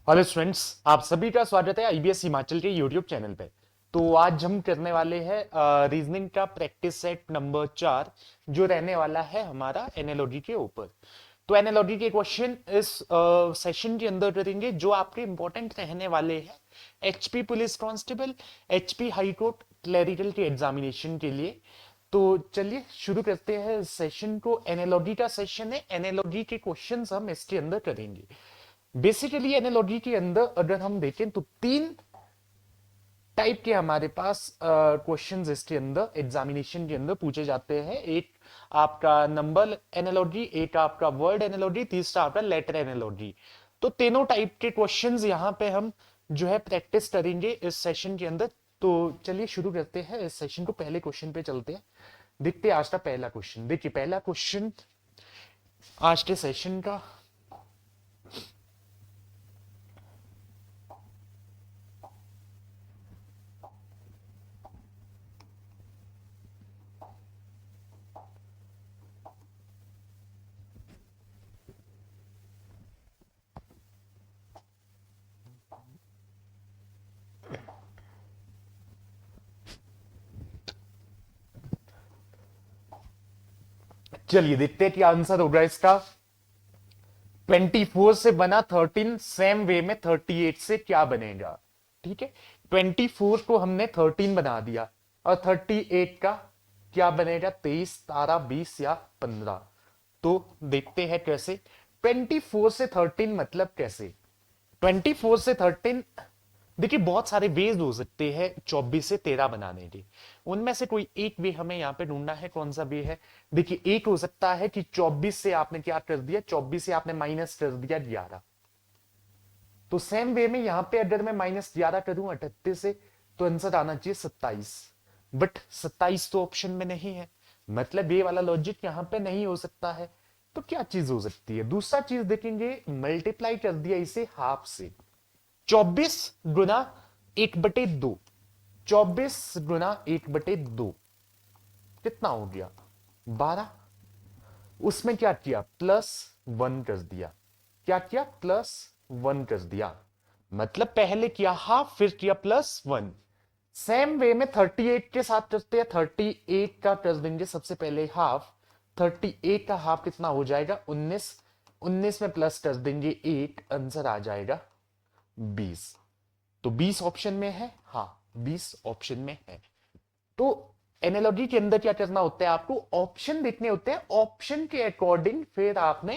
Hello students, आप सभी का स्वागत है आईबीएस हिमाचल के यूट्यूब चैनल पे। तो आज हम करने वाले हैं रीजनिंग का प्रैक्टिस सेट नंबर 4, जो रहने वाला है हमारा एनालॉजी के ऊपर। तो एनालॉजी के क्वेश्चन इस सेशन के अंदर करेंगे जो आपके इंपॉर्टेंट रहने वाले हैं HP police constable, HP high court clerical के एग्जामिनेशन के लिए। तो चलिए शुरू करते हैं इस सेशन को। एनालॉजी का सेशन है, एनालॉजी के क्वेश्चंस हम इसके अंदर करेंगे। बेसिकली एनालॉजी के अंदर अगर हम देखें तो तीन टाइप के हमारे पास क्वेश्चंस इसके अंदर एग्जामिनेशन के अंदर पूछे जाते हैं। एक आपका नंबर एनालॉजी, एक आपका वर्ड एनालॉजी, तीसरा आपका लेटर एनालॉजी। तो तीनों टाइप के क्वेश्चंस यहाँ पे हम जो है प्रैक्टिस करेंगे इस सेशन के अंदर। तो चलिए शुरू करते हैं इस सेशन को। पहले क्वेश्चन पे चलते हैं, देखते हैं आज का पहला क्वेश्चन। देखिए पहला क्वेश्चन आज के सेशन का। चलिए देखते हैं क्या आंसर होगा इसका। 24 से बना 13 सेम वे में 38 से क्या बनेगा। ठीक है, 24 को हमने 13 बना दिया और 38 का क्या बनेगा, 23, 17, 20 या 15। तो देखते हैं कैसे। 24 से 13 मतलब कैसे। 24 से 13, देखिए बहुत सारे वेज हो सकते हैं 24 से 13 बनाने के। उनमें से कोई एक वे हमें यहाँ पे ढूंढना है। कौन सा वे है? देखिए एक हो सकता है कि 24 से आपने क्या कर दिया, 24 से आपने माइनस कर दिया 11। तो सेम वे में यहाँ पे अगर मैं -11 करूं 38 से, तो आंसर आना चाहिए 27। बट 27 तो ऑप्शन में नहीं है, मतलब ये वाला लॉजिक यहाँ पे नहीं हो सकता है। तो क्या चीज हो सकती है? दूसरा चीज देखेंगे, मल्टीप्लाई कर दिया इसे हाफ से। 24 गुना 1/2, 24 गुना 1/2 कितना हो गया, 12। उसमें क्या किया, +1 कर दिया। क्या किया, +1 कर दिया। मतलब पहले किया हाफ, फिर किया +1। सेम वे में 38 के साथ करते हैं। 38 का कर देंगे सबसे पहले हाफ। 38 का हाफ कितना हो जाएगा, 19। 19 में प्लस कर देंगे 8, आंसर आ जाएगा 20। तो 20 ऑप्शन में है, हाँ 20 ऑप्शन में है। तो एनालॉजी के अंदर क्या करना होता है, आपको ऑप्शन देखने होते हैं। ऑप्शन के अकॉर्डिंग फिर आपने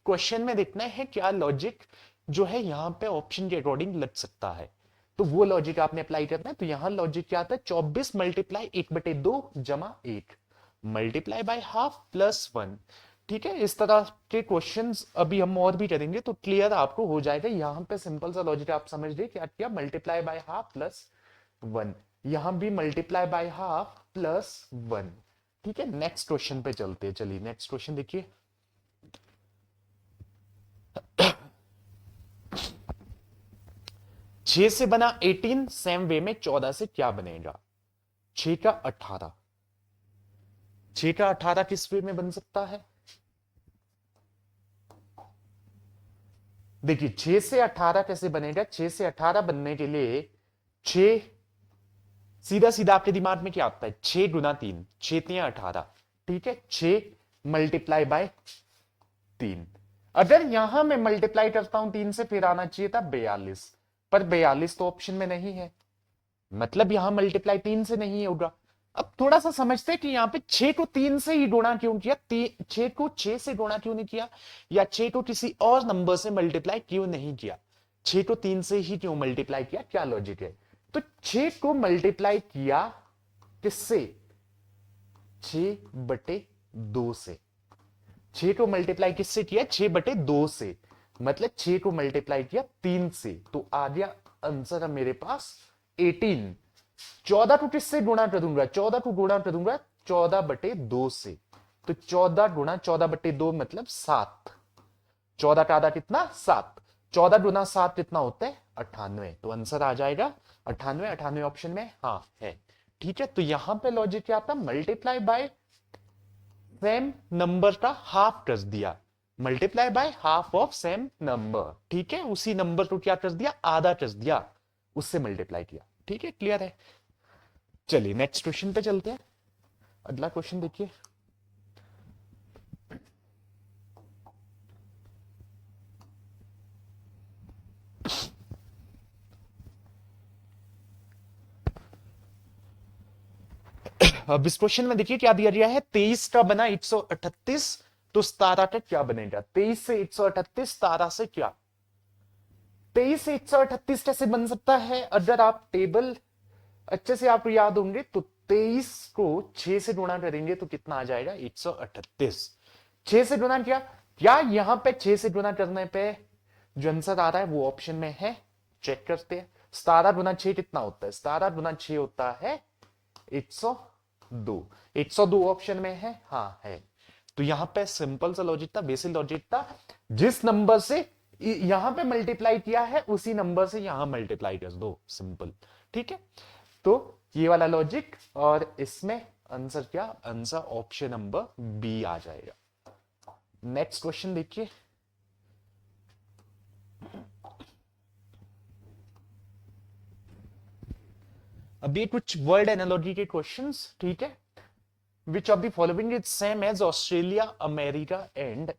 क्वेश्चन में देखना है क्या लॉजिक जो है यहां पे ऑप्शन के अकॉर्डिंग लग सकता है। तो वो लॉजिक आपने अप्लाई करना है। तो यहां लॉजिक क्या आता है, 24 मल्टीप्लाई 1/2 जमा 1 मल्टीप्लाई बाय हाफ +1। ठीक है, इस तरह के क्वेश्चंस अभी हम और भी करेंगे तो क्लियर आपको हो जाएगा। यहां पे सिंपल सा लॉजिक आप समझ लीजिए, क्या किया, मल्टीप्लाई बाय हाफ +1। यहां भी मल्टीप्लाई बाय हाफ +1। ठीक है, नेक्स्ट क्वेश्चन पे चलते हैं। चलिए नेक्स्ट क्वेश्चन देखिए। 6 से बना 18 सेम वे में 14 से क्या बनेगा। 6 का 18, 6 का 18 किस वे में बन सकता है। देखिए 6 से 18 कैसे बनेगा। 6 से 18 बनने के लिए 6, सीधा सीधा आपके दिमाग में क्या आता है, 6 गुना 3, 6×3 = 18। ठीक है, 6 मल्टीप्लाई बाय 3। अगर यहां मैं मल्टीप्लाई करता हूं 3 से, फिर आना चाहिए था 42। पर 42 तो ऑप्शन में नहीं है, मतलब यहां मल्टीप्लाई 3 से नहीं होगा। अब थोड़ा सा समझते हैं कि यहां पे 6 को 3 से ही गुणा क्यों किया, 6 को 6 से गुणा क्यों नहीं किया, या 6 को किसी और नंबर से मल्टीप्लाई क्यों नहीं किया। 6 को 3 से ही क्यों मल्टीप्लाई किया, क्या लॉजिक है। तो 6 को मल्टीप्लाई किया किससे, 6/2 से। 6 को मल्टीप्लाई किससे किया, 6/2 से। मतलब 6 को मल्टीप्लाई किया 3 से, तो आ गया आंसर है मेरे पास 18। 14 को किससे गुणा करूंगा, 14 को गुणा करूंगा 14/2 से। तो 14 गुणा 14/2 मतलब 7। 14 का आधा कितना, 7। 14 गुना 7 कितना होता है, 98। तो आंसर आ जाएगा 98। 98 ऑप्शन में हाँ है। ठीक है, तो यहां पे लॉजिक क्या था, मल्टीप्लाई बाय सेम नंबर का हाफ कर दिया। Multiply by half of same number, ठीक है, उसी नंबर को क्या कर दिया, आधा कर दिया, उससे मल्टीप्लाई किया, ठीक है, क्लियर है। चलिए नेक्स्ट क्वेश्चन पे चलते हैं। अगला क्वेश्चन देखिए। अब इस क्वेश्चन में देखिए क्या दिया गया है, 23 का बना 138, तो 17 का क्या बनेगा, 23 से 138, 17 से क्या, 23 से 138 कैसे बन सकता है, अगर आप टेबल अच्छे से आपको याद होंगे तो 23 को 6 से गुणा करेंगे तो कितना आ जाएगा, 138। 6 से गुणा किया, क्या यहां पे 6 से गुणा करने पे जो आंसर आ रहा है वो ऑप्शन में है, चेक करते हैं। 17 गुना 6 कितना होता है, 17 गुना 6 होता है 102। 102 ऑप्शन में है, हाँ है। तो यहां पे सिंपल सा लॉजिक था, बेसिक लॉजिक था, जिस नंबर से यहां पे मल्टीप्लाई किया है उसी नंबर से यहां मल्टीप्लाई कर दो, सिंपल, ठीक है। तो ये वाला लॉजिक, और इसमें आंसर क्या, आंसर ऑप्शन नंबर बी आ जाएगा। नेक्स्ट क्वेश्चन देखिए। अभी कुछ वर्ड एनालॉजी के क्वेश्चंस, ठीक है। Which of the following is same as Australia, America and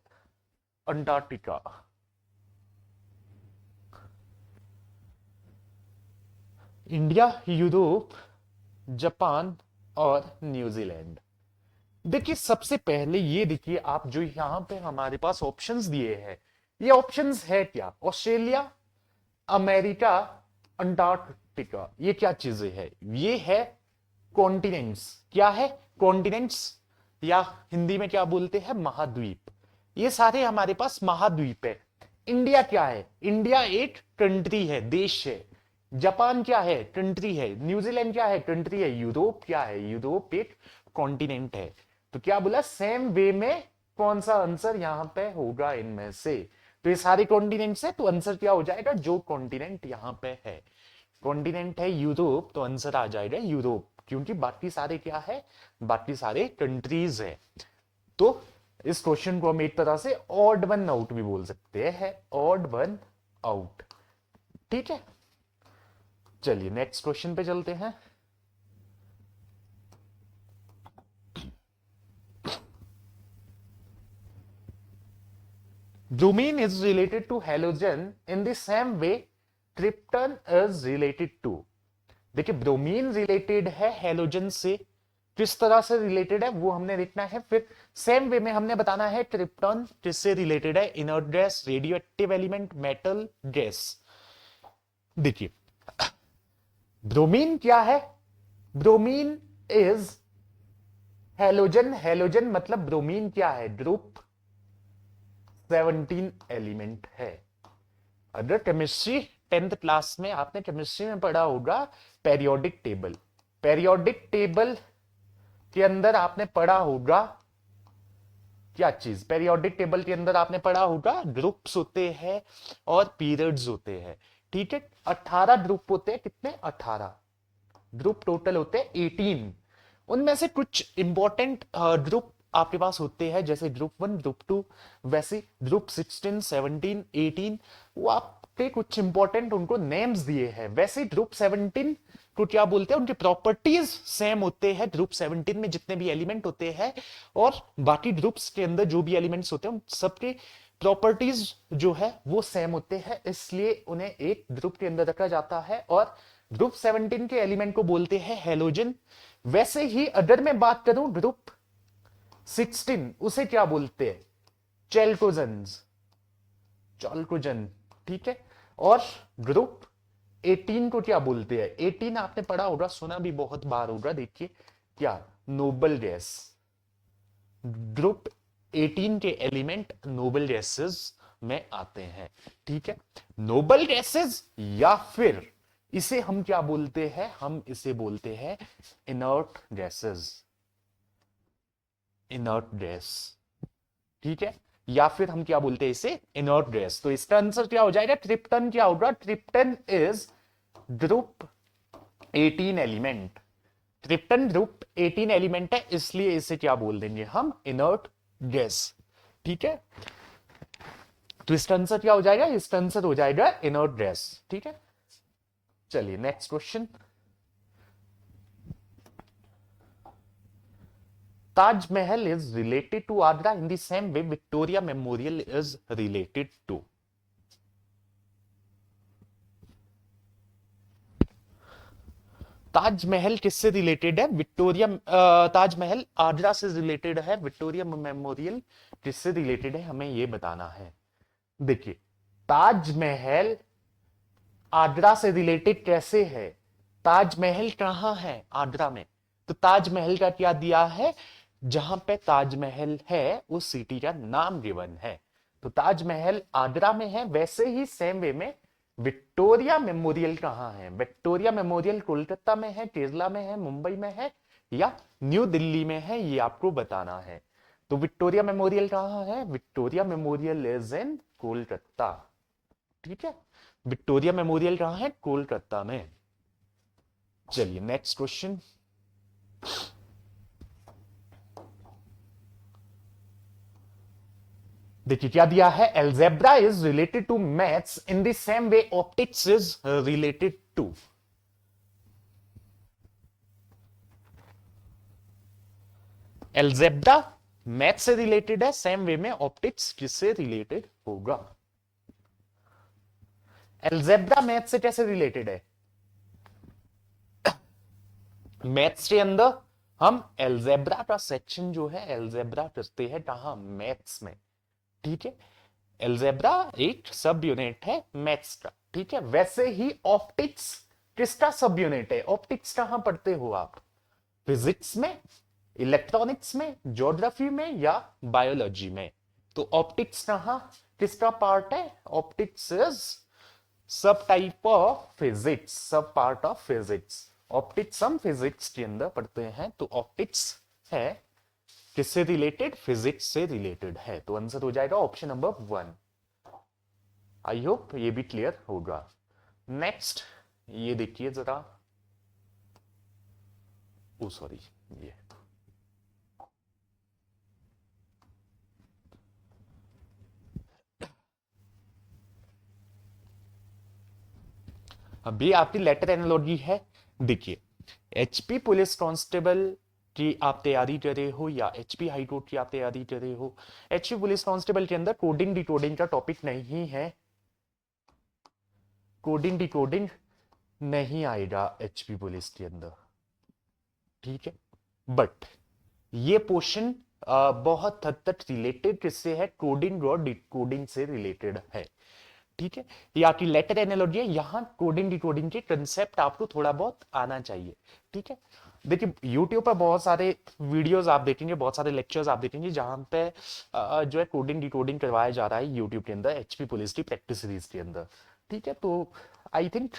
Antarctica. India, Europe, Japan और न्यूजीलैंड। देखिए सबसे पहले ये देखिए, आप जो यहां पे हमारे पास ऑप्शंस दिए हैं, ये ऑप्शंस है क्या, ऑस्ट्रेलिया, अमेरिका, अंटार्कटिका, ये क्या चीजें हैं, ये है कॉन्टिनेंट्स। क्या है, कॉन्टिनेंट्स, या हिंदी में क्या बोलते हैं, महाद्वीप। ये सारे हमारे पास महाद्वीप है। इंडिया क्या है, इंडिया एक कंट्री है, देश है। जापान क्या है, कंट्री है। न्यूजीलैंड क्या है, कंट्री है। यूरोप क्या है, यूरोप एक कॉन्टिनेंट है। तो क्या बोला, सेम वे में कौन सा आंसर यहां पे होगा इनमें से, तो ये सारे कॉन्टिनेंट्स है, तो आंसर क्या हो जाएगा, जो कॉन्टिनेंट यहां पे है। कॉन्टिनेंट है यूरोप, तो आंसर आ जाएगा यूरोप, क्योंकि बाकी सारे क्या है, बाकी सारे कंट्रीज है। तो इस क्वेश्चन को हम एक तरह से ऑड वन आउट भी बोल सकते हैं, ऑड वन आउट, ठीक है। चलिए नेक्स्ट क्वेश्चन पे चलते हैं। Bromine is related to halogen in the same way krypton is related to। देखिए ब्रोमीन रिलेटेड है हेलोजन से, किस तरह से रिलेटेड है वो हमने देखना है। फिर सेम वे में हमने बताना है क्रिप्टॉन किससे रिलेटेड है, inert gas, radio active element, metal, gas. देखिए ब्रोमीन क्या है, ब्रोमीन इज हेलोजन। हेलोजन मतलब ब्रोमीन क्या है, ग्रुप 17 एलिमेंट है। अगर केमिस्ट्री 10th क्लास में आपने केमिस्ट्री में पढ़ा होगा पेरियोडिक टेबल, पेरियोडिक टेबल के अंदर आपने पढ़ा होगा क्या चीज, पेरियोडिक टेबल के अंदर आपने पढ़ा होगा ग्रुप्स होते हैं और पीरियड्स होते हैं, ठीक है। 18 ग्रुप होते हैं, कितने, 18 ग्रुप टोटल होते हैं 18। उनमें से कुछ इंपॉर्टेंट ग्रुप आपके पास होते हैं, जैसे ग्रुप 1, ग्रुप 2, वैसे ग्रुप 16, 17, 18, वो आपके कुछ इंपॉर्टेंट उनको नेम्स दिए हैं। वैसे ग्रुप 17 को क्या बोलते हैं, उनकी प्रॉपर्टीज सेम होते हैं ग्रुप 17 में जितने भी एलिमेंट होते हैं, और बाकी ग्रुप्स के अंदर जो भी एलिमेंट्स होते हैं उन सबके प्रॉपर्टीज जो है वो सेम होते हैं, इसलिए उन्हें एक ग्रुप के अंदर रखा जाता है, और ग्रुप 17 के एलिमेंट को बोलते हैं हेलोजन। वैसे ही अगर मैं बात करूं ग्रुप 16, उसे क्या बोलते हैं, चेल्कोजन्स, चॉल्कोजन, ठीक है। और ग्रुप 18 को क्या बोलते हैं, 18 आपने पढ़ा होगा, सुना भी बहुत बार होगा, देखिए क्या, नोबल गैस। ग्रुप 18 के एलिमेंट नोबल गैसेस में आते हैं, ठीक है। नोबल गैसेस, या फिर इसे हम क्या बोलते हैं, हम इसे बोलते हैं इनर्ट गैसेस, इनर्ट गैस, ठीक है। या फिर हम क्या बोलते हैं इसे, इनर्ट गैस। तो इसका आंसर क्या हो जाएगा, ट्रिप्टन क्या होगा, triptan is group 18 element. Triptan group 18 element है, इसलिए इसे क्या बोल देंगे हम, इनर्ट गैस, ठीक है। तो इसका आंसर क्या हो जाएगा? इसका आंसर हो जाएगा इनर्ट गैस। ठीक है, चलिए next question. Taj Mahal is related to Agra in the same way Victoria Memorial is related to. Taj Mahal किससे रिलेटेड है? विक्टोरिया ताजमहल आगरा से रिलेटेड है, विक्टोरिया मेमोरियल किससे रिलेटेड है, हमें यह बताना है। देखिए, ताजमहल आगरा से रिलेटेड कैसे है? ताजमहल कहां है? आगरा में। तो ताजमहल का क्या दिया है? जहां पे ताजमहल है उस सिटी का नाम गिवन है। तो ताजमहल आगरा में है। वैसे ही सेम वे में विक्टोरिया मेमोरियल कहां है? विक्टोरिया मेमोरियल कोलकाता में है, केरला में है, मुंबई में है या न्यू दिल्ली में है, ये आपको बताना है। तो विक्टोरिया मेमोरियल कहां है? Victoria memorial is in Kolkata. ठीक है, विक्टोरिया मेमोरियल कहां है? कोलकाता में। चलिए नेक्स्ट क्वेश्चन। देखिए क्या दिया है? Algebra is related to maths in the same way optics is related to. Algebra math से रिलेटेड है, सेम वे में ऑप्टिक्स किससे रिलेटेड होगा? एल्जेब्रा मैथ से कैसे रिलेटेड है? मैथ्स के अंदर हम एल्जेब्रा का सेक्शन जो है एल्जेब्रा करते हैं कहां? मैथ्स में। ठीक है, एल्जेब्रा एक सब यूनिट है मैथ्स का। ठीक है, वैसे ही ऑप्टिक्स किसका सब यूनिट है? ऑप्टिक्स कहां पढ़ते हो आप? फिजिक्स में, इलेक्ट्रॉनिक्स में, ज्योग्राफी में या बायोलॉजी में? तो ऑप्टिक्स कहां किसका पार्ट है? ऑप्टिक्स इज सब टाइप ऑफ फिजिक्स, सब पार्ट ऑफ फिजिक्स। ऑप्टिक्स हम फिजिक्स के अंदर पढ़ते हैं। तो ऑप्टिक्स है किससे रिलेटेड? फिजिक्स से रिलेटेड है। तो आंसर हो जाएगा ऑप्शन नंबर 1। आई होप ये भी क्लियर होगा। नेक्स्ट ये देखिए जरा, ओ सॉरी, ये अभी आपकी लेटर एनालॉजी है। देखिए, एचपी पुलिस कांस्टेबल की आप तैयारी कर रहे हो या एचपी हाई कोर्ट की आप तैयारी कर रहे हो, एचपी पुलिस कांस्टेबल के अंदर कोडिंग डिकोडिंग का टॉपिक नहीं है। कोडिंग डिकोडिंग नहीं आएगा एचपी पुलिस के अंदर। ठीक है, बट ये पोर्शन बहुत हद तक रिलेटेड किससे है? कोडिंग और डिकोडिंग से रिलेटेड है। ठीक है, ये आपकी लेटर एनालॉजी है। यहां कोडिंग डिकोडिंग के कंसेप्ट आपको थोड़ा बहुत आना चाहिए। ठीक है, देखिए यूट्यूब पर बहुत सारे वीडियोस आप देखेंगे, बहुत सारे लेक्चर्स आप देखेंगे जहां पे जो है कोडिंग डिकोडिंग करवाया जा रहा है यूट्यूब के अंदर एचपी पुलिस की प्रैक्टिस सीरीज के अंदर। ठीक है, तो आई थिंक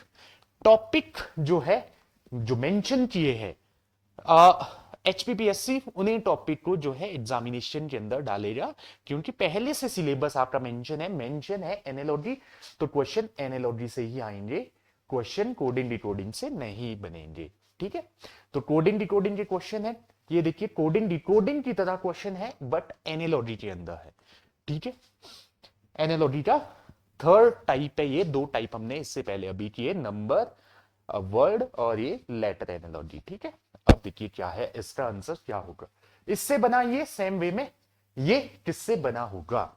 टॉपिक जो है जो मेंशन किए हैं एचपीपीएससी उन्हीं टॉपिक को जो है एग्जामिनेशन के अंदर डालेगा, क्योंकि पहले से सिलेबस आपका मेंशन है एनालॉजी। तो क्वेश्चन एनालॉजी से ही आएंगे, क्वेश्चन कोडिंग डिकोडिंग से नहीं बनेंगे। ठीक है, तो कोडिंग डिकोडिंग के क्वेश्चन है, ये देखिए कोडिंग डिकोडिंग की तरह क्वेश्चन है बट एनालॉजी के अंदर है। ठीक है, एनालॉजी का थर्ड टाइप है। ये दो टाइप हमने इससे पहले अभी किए, नंबर वर्ड और ये लेटर एनालॉजी। ठीक है, अब देखिए क्या है इसका आंसर क्या होगा। इससे बना ये सेम वे में ये किससे बना होगा?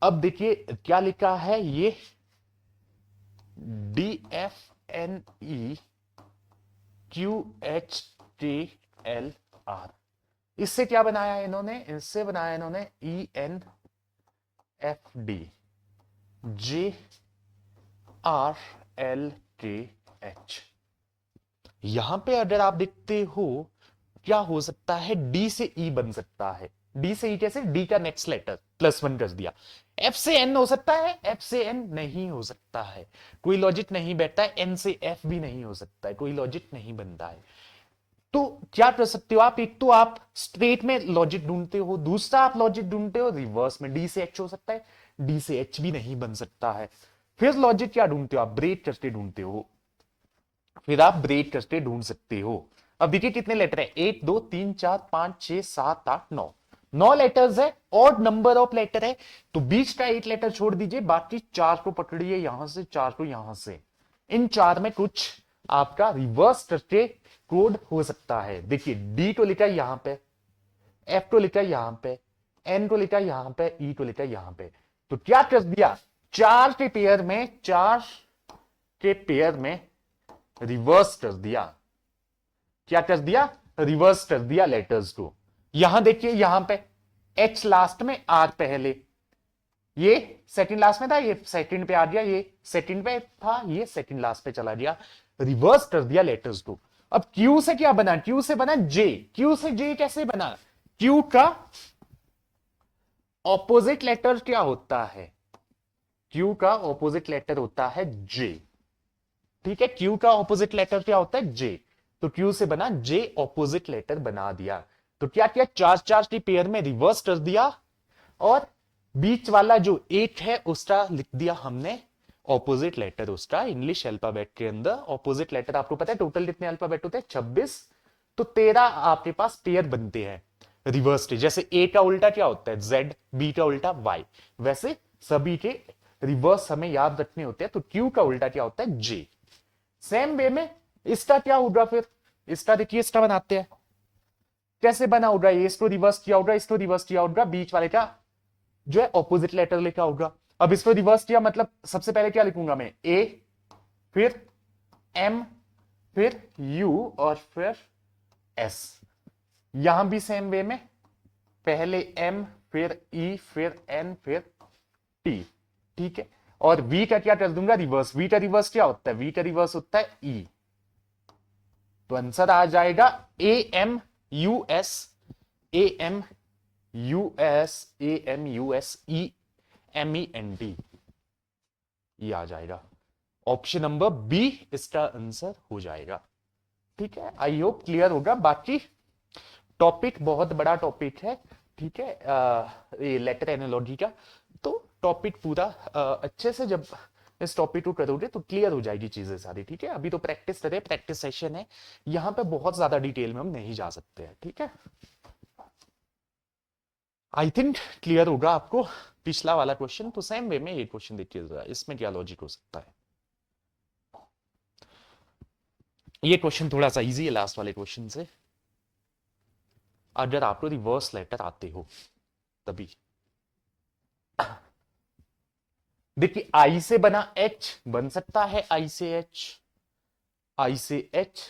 अब देखिए क्या लिखा है, ये DFNE QHTLR, इससे क्या बनाया इन्होंने? इससे बनाया इन्होंने ENFD JRLKH। यहां पे अगर आप देखते हो क्या हो सकता है, डी से ई बन सकता है। डी से ई कैसे? डी का नेक्स्ट लेटर +1 कर दिया। एफ से एन हो सकता है? एफ से एन नहीं हो सकता है, कोई लॉजिक नहीं बैठता है। एन से एफ भी नहीं हो सकता है, कोई लॉजिक नहीं बनता है। तो क्या कर सकते हो आप? एक तो आप स्ट्रेट में लॉजिक ढूंढते हो, दूसरा आप लॉजिक ढूंढते हो रिवर्स में। डी से एच हो सकता है, डी से एच भी नहीं बन सकता है। फिर लॉजिक क्या ढूंढते हो आप? ब्रेक करके ढूंढते हो, फिर आप ब्रेक करके ढूंढ सकते हो। अब देखिए कितने लेटर है, 1 2 3 4 5 6 7 8 9। 9 लेटर्स है, ऑड नंबर ऑफ लेटर है, तो बीच का 8 लेटर छोड़ दीजिए, बाकी 4 को पकड़िए यहां से, 4 को यहां से। इन 4 में कुछ आपका रिवर्स करके कोड हो सकता है। देखिए डी को लिखा है यहां पे, एफ को लिखा है यहां पे, एन को लिखा है यहां पे, ई को लिखा है यहां पे। तो क्या कर दिया, 4 के पेयर में, 4 के पेयर में रिवर्स कर दिया। क्या कर दिया, रिवर्स कर दिया लेटर्स को। यहां देखिए, यहां पे एच लास्ट में, आर पहले, ये सेकंड लास्ट में था, ये सेकंड पे आ गया, ये सेकंड पे था, ये सेकंड लास्ट पे चला गया, रिवर्स कर दिया लेटर्स को। अब क्यू से क्या बना, क्यू से बना जे। क्यू से जे कैसे बना, क्यू का ऑपोजिट लेटर क्या होता है, क्यू का ऑपोजिट लेटर होता है जे। ठीक है, क्यू का ऑपोजिट लेटर क्या होता है, जे। तो क्यू से बना जे, ऑपोजिट लेटर बना दिया। तो क्या किया, 4 की पेयर में रिवर्स कर दिया, और बीच वाला जो 8 है उसका लिख दिया हमने ऑपोजिट लेटर उसका। इंग्लिश अल्फाबेट के अंदर ऑपोजिट लेटर आपको पता है टोटल कितने अल्फाबेट होते हैं, 26। तो 13 आपके पास पेयर बनते हैं रिवर्स के। जैसे ए का उल्टा क्या होता है, जेड, बी का उल्टा वाई, वैसे सभी के रिवर्स हमें याद रखने होते हैं। तो क्यू का उल्टा क्या होता है, जे। सेम वे में इसका क्या होगा, फिर इसका देखिए, इसका बनाते हैं, कैसे बना होगा, इसको रिवर्स किया होगा, इसको रिवर्स किया होगा, बीच वाले का जो है ऑपोजिट लेटर लिखा होगा। अब इसको रिवर्स किया मतलब सबसे पहले क्या लिखूंगा मैं, ए, फिर एम, फिर यू, और फिर एस। यहां भी सेम वे में, पहले एम, फिर ई, फिर एन, फिर टी। ठीक है, और वी का क्या कर दूंगा, रिवर्स। वी का रिवर्स क्या होता है, वी का रिवर्स होता है ई। तो आंसर आ जाएगा A M U S, A M US, A M U S E M E N T, ये आ जाएगा। ऑप्शन नंबर बी इसका आंसर हो जाएगा। ठीक है, आई होप क्लियर होगा। बाकी टॉपिक बहुत बड़ा टॉपिक है, ठीक है, ये लेटर एनालॉजी का। तो टॉपिक पूरा अच्छे से जब इस टॉपिक को करोगे तो क्लियर हो जाएगी चीजें सारी। ठीक है, अभी तो प्रैक्टिस करें, प्रैक्टिस सेशन है, यहां पे बहुत ज्यादा डिटेल में हम नहीं जा सकते हैं। ठीक है, आई थिंक क्लियर होगा आपको पिछला वाला क्वेश्चन। तो सेम वे में ये क्वेश्चन देखिए जरा, इसमें क्या लॉजिक हो सकता है। ये क्वेश्चन थोड़ा सा इजी है लास्ट वाले क्वेश्चन से, अगर आपको रिवर्स लेटर आते हो तभी। देखिए आई से बना एच बन सकता है, आई से एच, आई से H,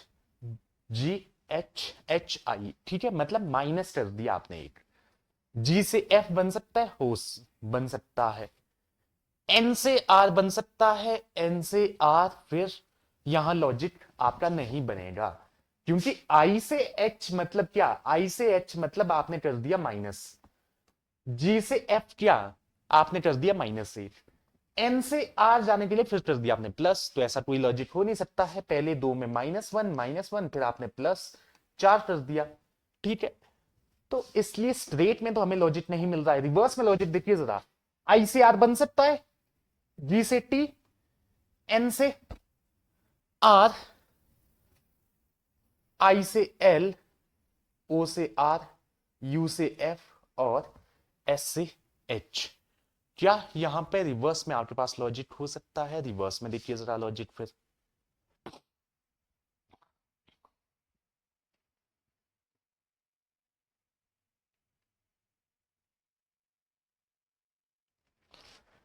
ji H, H I. ठीक है, मतलब माइनस कर दिया आपने एक। जी से एफ बन सकता है, होस बन सकता है, एन से आर बन सकता है, एन से आर। फिर यहां लॉजिक आपका नहीं बनेगा, क्योंकि आई से एच मतलब क्या, आई से एच मतलब आपने कर दिया माइनस, जी से एफ क्या आपने कर दिया माइनस एट, एन से आर जाने के लिए फिर कर दिया आपने प्लस। तो ऐसा कोई लॉजिक हो नहीं सकता है, पहले दो में माइनस वन, फिर आपने प्लस 4 कर दिया। ठीक है, तो इसलिए स्ट्रेट में तो हमें लॉजिक नहीं मिल रहा है, रिवर्स में लॉजिक देखिए जरा। आई से आर बन सकता है, जी से टी, एन से आर, आई से एल, ओ से आर, यू से एफ, और एस से एच। क्या यहां पे रिवर्स में आपके पास लॉजिक हो सकता है, रिवर्स में देखिए जरा लॉजिक फिर।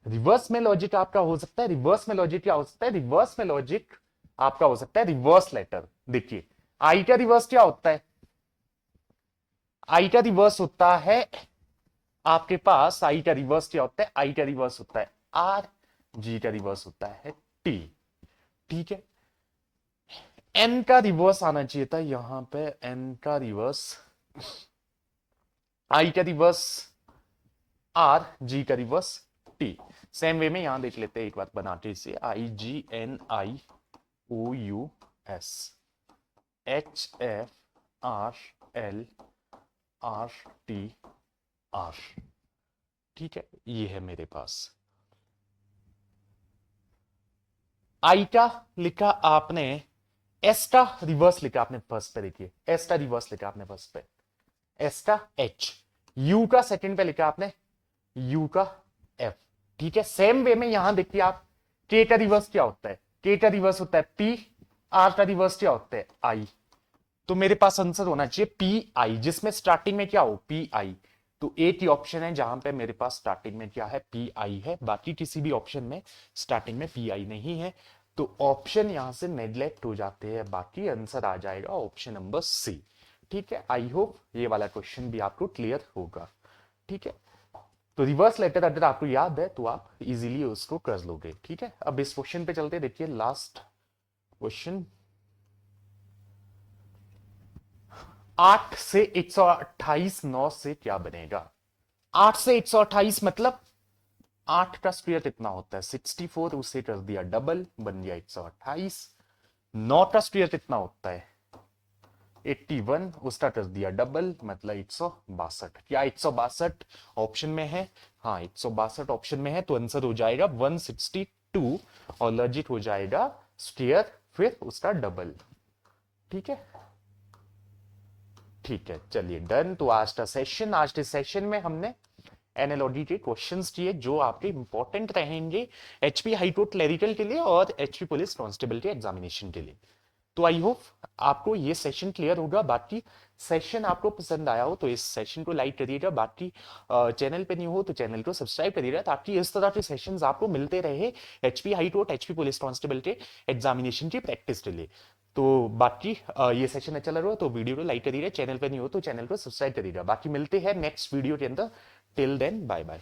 रिवर्स में लॉजिक आपका हो सकता है, रिवर्स में लॉजिक क्या हो सकता है, रिवर्स में लॉजिक आपका हो सकता है रिवर्स लेटर। देखिए आई का रिवर्स क्या होता है, आई का रिवर्स होता है आपके पास, आई का रिवर्स क्या होता है, आई का रिवर्स होता है आर, जी का रिवर्स होता है टी। ठीक है, एन का रिवर्स आना चाहिए था यहां पे, एन का रिवर्स, आई का रिवर्स आर, जी का रिवर्स टी। सेम वे में यहां देख लेते हैं एक बार बनाते इसे, I G N I O U S, H F R L R T R. ठीक है, ये है मेरे पास। आई का लिखा आपने, एस का रिवर्स लिखा आपने फर्स्ट पे, देखिए एस का रिवर्स लिखा आपने फर्स्ट पे, एस का एच, यू का सेकंड पे लिखा आपने यू का एफ, ठीक है। सेम वे में यहां देखिए आप, के का रिवर्स क्या होता है, के का रिवर्स होता है पी, आर का रिवर्स क्या होता है आई। तो मेरे पास आंसर होना चाहिए पी आई, जिसमें स्टार्टिंग में क्या हो पी आई। तो एक ही ऑप्शन है जहां पे मेरे पास स्टार्टिंग में क्या है पी आई है, बाकी किसी भी ऑप्शन में स्टार्टिंग में पी आई नहीं है। तो ऑप्शन यहां से नेग्लेक्ट हो जाते हैं, बाकी आंसर आ जाएगा ऑप्शन नंबर सी। ठीक है, आई होप ये वाला क्वेश्चन भी आपको क्लियर होगा। ठीक है, तो रिवर्स लेटर अगर आपको याद है तो आप इजीली उसको कर लोगे। ठीक है, अब इस क्वेश्चन पे चलते, देखिए लास्ट क्वेश्चन। 8 से 128 9 से क्या बनेगा। 8 से 128 मतलब 8 का स्क्वायर कितना होता है 64, उसे कर दिया डबल, बन गया 128। 9 का स्क्वायर कितना होता है 81, उसका कर दिया डबल, मतलब 162। क्या 162 ऑप्शन में है, हाँ 162 ऑप्शन में है, तो आंसर हो जाएगा 162 और लॉजिक हो जाएगा स्क्वायर फिर उसका डबल। ठीक है, ठीक है, चलिए डन। तो आज का सेशन, आज के सेशन में हमने एनालॉजी के क्वेश्चंस किए जो आपके इंपॉर्टेंट रहेंगे एचपी हाई कोर्ट क्लरिकल के लिए और एचपी पुलिस कांस्टेबल के एग्जामिनेशन के लिए। तो आई होप आपको ये सेशन क्लियर होगा। बाकी सेशन आपको पसंद आया हो तो इस सेशन को लाइक करिएगा, बाकी चैनल पे नहीं हो तो चैनल को सब्सक्राइब करिएगा, ताकि इस तरह के सेशंस आपको मिलते रहे HP high court HP police constable के एग्जामिनेशन की प्रैक्टिस के लिए। तो बाकी ये सेशन अच्छा लग रहा हो तो वीडियो को लाइक करिएगा, चैनल पे नहीं हो तो चैनल को सब्सक्राइब करिएगा। बाकी मिलते हैं नेक्स्ट वीडियो के अंदर, टिल देन बाय बाय।